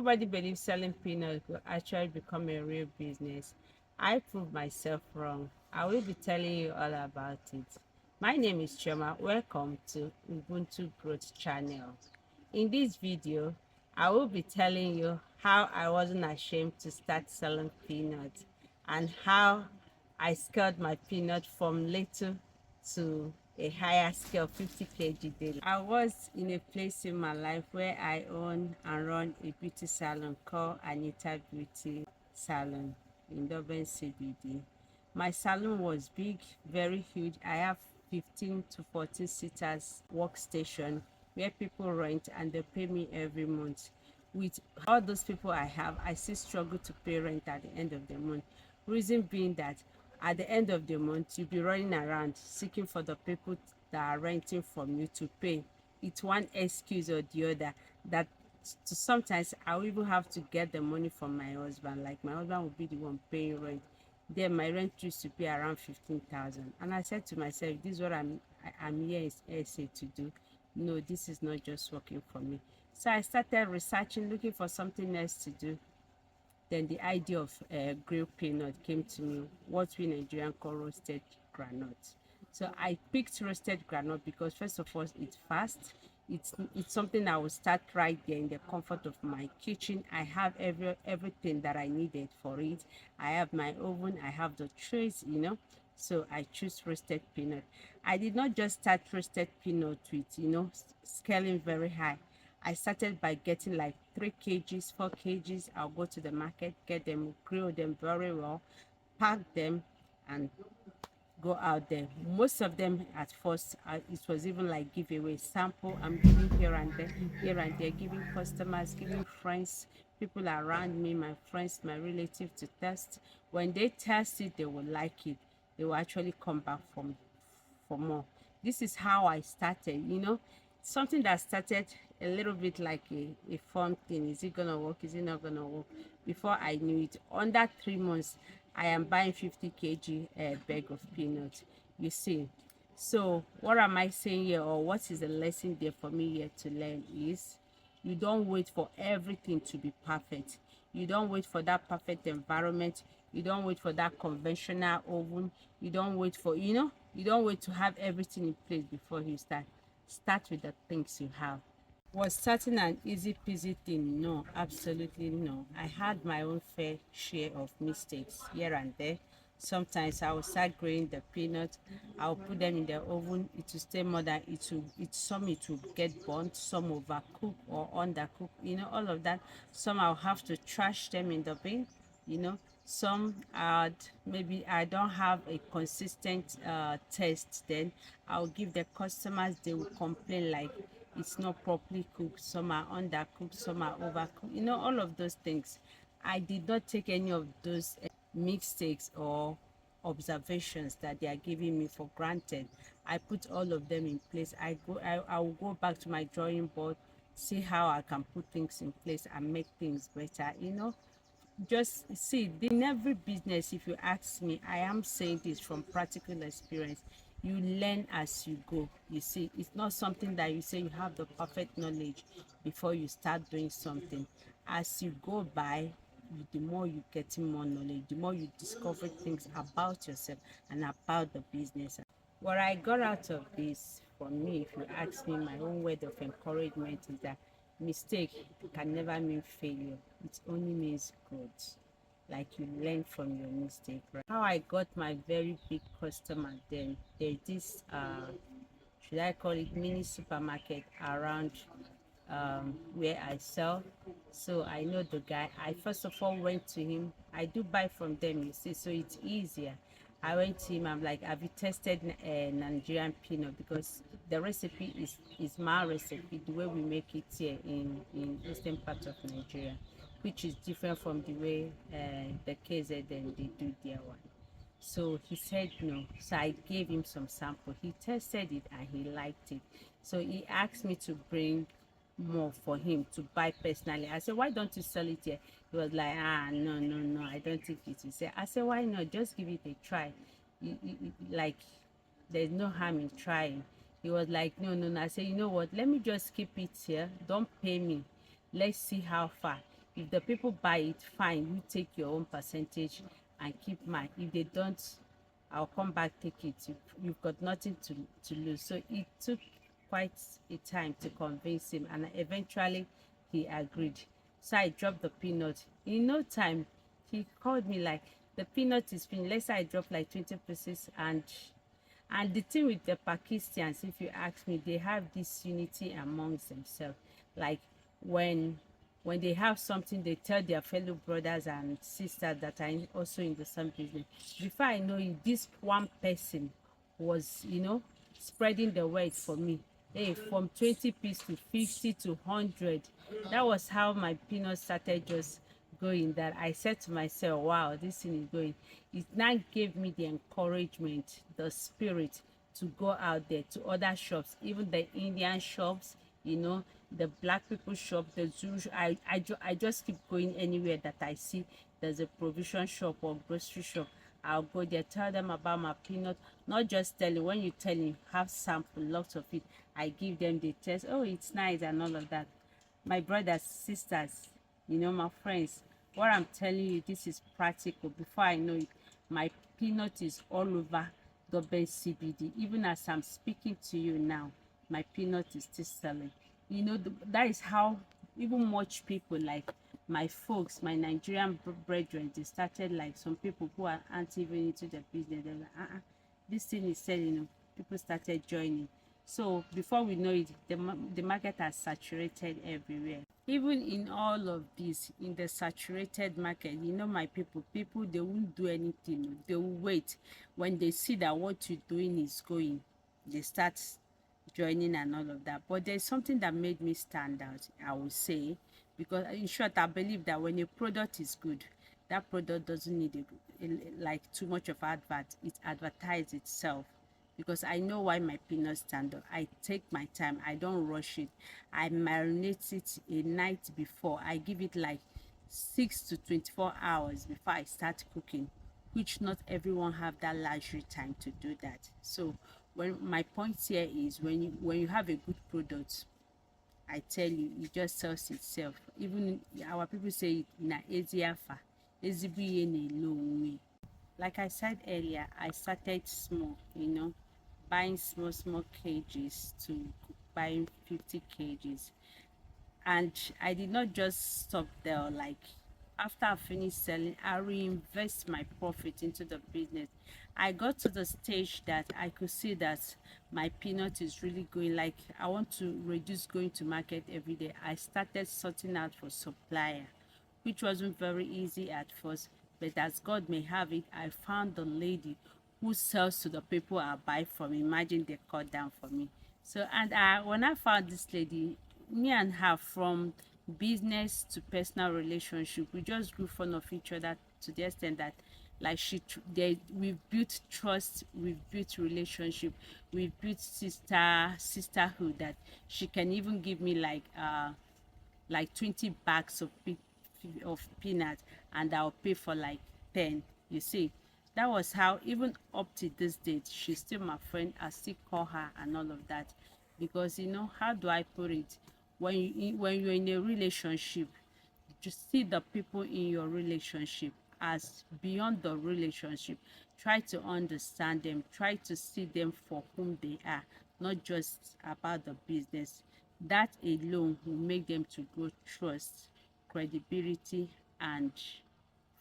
Nobody believes selling peanuts will actually become a real business. I proved myself wrong. I will be telling you all about it. My name is Choma. Welcome to Ubuntu Growth Channel. In this video, I will be telling you how I wasn't ashamed to start selling peanuts and how I scaled my peanut from little to a higher scale, 50 kg daily. I was in a place in my life where I own and run a beauty salon called Anita Beauty Salon in Durban CBD. My salon was big, very huge. I have 15 to 14 seaters workstation where people rent and they pay me every month. With all those people I have, I still struggle to pay rent at the end of the month. Reason being that at the end of the month, you'll be running around seeking for the people that are renting from you to pay. It's one excuse or the other that sometimes I'll even have to get the money from my husband. Like my husband will be the one paying rent. Then my rent used to be around 15,000. And I said to myself, this is what I'm here is SA to do. No, this is not just working for me. So I started researching, looking for something else to do. Then the idea of grilled peanut came to me, what we Nigerian call roasted groundnut. So I picked roasted groundnut because first of all, it's fast. It's something I will start right there in the comfort of my kitchen. I have everything that I needed for it. I have my oven, I have the trays. So I choose roasted peanut. I did not just start roasted peanut with scaling very high. I started by getting like 3 kgs, 4 kgs. I'll go to the market, get them, grill them very well, pack them, and go out there. Most of them at first, it was even like giveaway sample. I'm giving here and there, giving customers, giving friends, people around me, my friends, my relatives to test. When they test it, they will like it. They will actually come back for more. This is how I started. Something that started a little bit like a fun thing. Is it gonna work? Is it not gonna work? Before I knew it, under 3 months, I am buying 50 kg bag of peanuts. You see. So what am I saying here, or what is the lesson there for me here to learn is you don't wait for everything to be perfect. You don't wait for that perfect environment. You don't wait for that conventional oven. You don't wait for you don't wait to have everything in place before you start with the things you have. Was starting an easy peasy thing? No, absolutely no. I had my own fair share of mistakes here and there. Sometimes I will start growing the peanuts. I'll put them in the oven. It will stay more than it will get burnt, some overcook or undercook, all of that. Some I'll have to trash them in the bin, some maybe I don't have a consistent taste. Then I'll give the customers, they will complain like it's not properly cooked, some are undercooked, some are overcooked, all of those things. I did not take any of those mistakes or observations that they are giving me for granted. I put all of them in place. I will go back to my drawing board, see how I can put things in place and make things better. Just see, in every business, if you ask me, I am saying this from practical experience. You learn as you go. You see, it's not something that you say you have the perfect knowledge before you start doing something. As you go by, the more you getting more knowledge, the more you discover things about yourself and about the business. What I got out of this, for me, if you ask me, my own word of encouragement is that mistake can never mean failure. It only means growth. Like you learn from your mistake. Right? How I got my very big customer, then there's this should I call it mini supermarket around where I sell. So I know the guy. I first of all went to him. I do buy from them, you see, so it's easier. I went to him. I'm like, have you tested Nigerian peanut? Because the recipe is my recipe, the way we make it here in eastern part of Nigeria, which is different from the way the KZN they do their one. So he said no. So I gave him some sample. He tested it and he liked it. So he asked me to bring more for him to buy personally. I said, why don't you sell it here? He was like, no, no, no, I don't think it will say. I said, why not? Just give it a try. Like, there's no harm in trying. He was like, no, no, no. I said, you know what? Let me just keep it here. Don't pay me. Let's see how far. If the people buy it, fine, you take your own percentage and keep mine. If they don't, I'll come back, take it. You've got nothing to lose. So it took quite a time to convince him, and eventually he agreed. So I dropped the peanut. In no time, he called me like, the peanut is finished. Let's say I dropped like 20 pieces. And the thing with the Pakistans, if you ask me, they have this unity amongst themselves. Like when they have something, they tell their fellow brothers and sisters that are also in the same business. Before I know it, this one person was, spreading the word for me. Hey, from 20 piece to 50 to 100. That was how my peanut started just going, that I said to myself, wow, this thing is going. It now gave me the encouragement, the spirit to go out there to other shops, even the Indian shops, the black people shop, the Zulu. I just keep going anywhere that I see there's a provision shop or grocery shop. I'll go there, tell them about my peanut. Not just telling. When you tell me, have sample, lots of it. I give them the test. Oh, it's nice and all of that. My brothers, sisters, my friends, what I'm telling you, this is practical. Before I know it, my peanut is all over Durban CBD. Even as I'm speaking to you now, my peanut is still selling. That is how even much people like my folks, my Nigerian brethren, they started, like some people who aren't even into the business. They're like, this thing is selling. People started joining. So before we know it, the market has saturated everywhere. Even in all of this, in the saturated market, my people, they won't do anything. They will wait. When they see that what you're doing is going, they start joining and all of that. But there's something that made me stand out, I would say, because in short, I believe that when a product is good, that product doesn't need like too much of advert. It advertises itself. Because I know why my peanuts stand up. I take my time. I don't rush it. I marinate it a night before. I give it like 6 to 24 hours before I start cooking, which not everyone have that luxury time to do that. So when my point here is, when you have a good product, I tell you, it just sells itself. Even our people say it na eziafa, ezibuye na low. Like I said earlier, I started small, buying small kgs to buying 50 kgs. And I did not just stop there. Like after I finished selling, I reinvest my profit into the business. I got to the stage that I could see that my peanut is really going. Like I want to reduce going to market every day. I started sorting out for supplier, which wasn't very easy at first. But as God may have it, I found the lady who sells to the people I buy from. Imagine they cut down for me. So, and when I found this lady, me and her, from business to personal relationship, we just grew fond of each other to the extent that, like, we've built trust, we've built relationship, we've built sisterhood, that she can even give me like 20 bags of peanuts, and I'll pay for like 10. You see, that was how, even up to this date, she's still my friend. I still call her and all of that, because how do I put it, when you're in a relationship, just see the people in your relationship as beyond the relationship. Try to understand them, try to see them for whom they are, not just about the business. That alone will make them to grow trust, credibility, and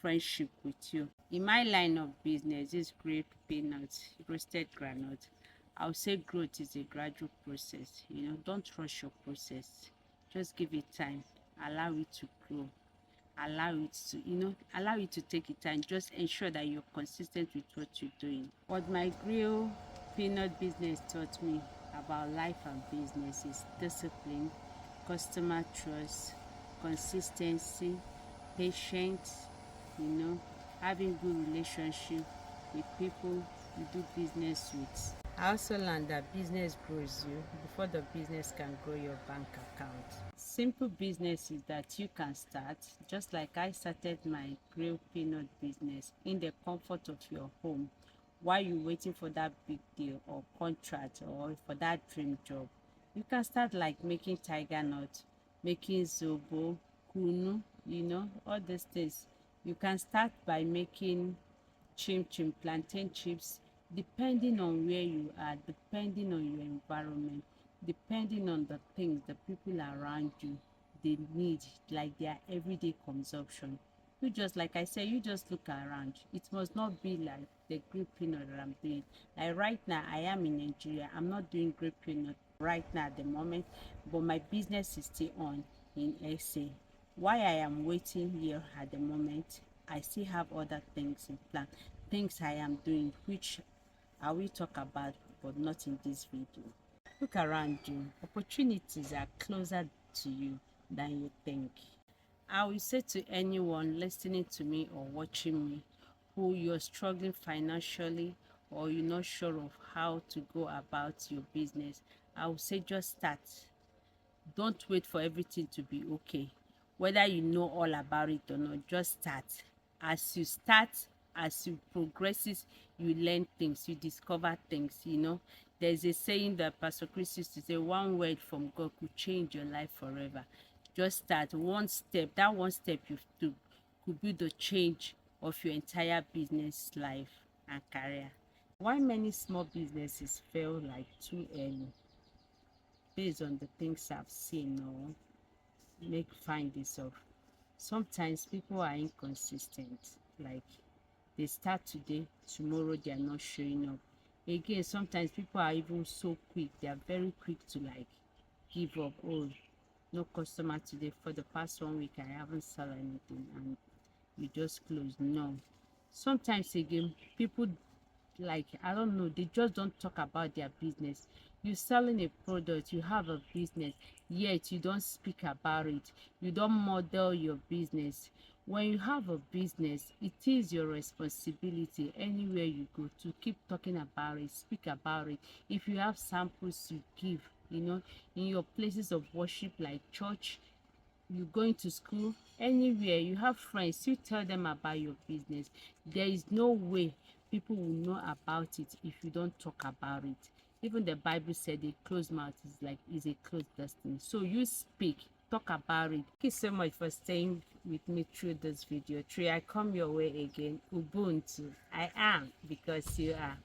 friendship with you. In my line of business, is grape peanuts, roasted groundnut. I'll say growth is a gradual process. Don't rush your process. Just give it time. Allow it to grow. Allow it to take its time. Just ensure that you're consistent with what you're doing. What my grill peanut business taught me about life and business is discipline, customer trust, consistency, patience, having good relationship with people you do business with. I also learned that business grows you before the business can grow your bank account. Simple business is that you can start, just like I started my grill peanut business in the comfort of your home, while you're waiting for that big deal or contract or for that dream job. You can start like making tiger nut, making zobo, kunu, all these things. You can start by making chim chim, plantain chips, depending on where you are, depending on your environment, depending on the things the people around you they need, like their everyday consumption. You just, like I said, you just look around. It must not be like the grape peanut that I'm doing. Like right now, I am in Nigeria. I'm not doing grape peanut right now at the moment, but my business is still on in SA. Why I am waiting here at the moment, I still have other things in plan, things I am doing, which I will talk about, but not in this video. Look around you. Opportunities are closer to you than you think. I will say to anyone listening to me or watching me who you're struggling financially or you're not sure of how to go about your business, I will say just start. Don't wait for everything to be okay. Whether you know all about it or not, just start. As you start, as you progresses, you learn things, you discover things. There's a saying that Pastor Chris used to say, one word from God could change your life forever. Just start one step. That one step you took could be the change of your entire business life and career. Why many small businesses fail like too early? Based on the things I've seen or make find this of. Sometimes people are inconsistent. Like they start today, tomorrow they are not showing up. Again, sometimes people are even so quick. They are very quick to like give up. Oh, no customer today. For the past 1 week, I haven't sold anything, and you just close. No. Sometimes again, people like I don't know, they just don't talk about their business. You selling a product, you have a business, yet you don't speak about it. You don't model your business. When you have a business, it is your responsibility anywhere you go to keep talking about it, speak about it. If you have samples, you give, in your places of worship like church, you going to school, anywhere you have friends, you tell them about your business. There is no way people will know about it if you don't talk about it. Even the Bible said a closed mouth is a closed destiny. So you speak, talk about it. Thank you so much for staying with me through this video. Tree, I come your way again. Ubuntu, I am because you are.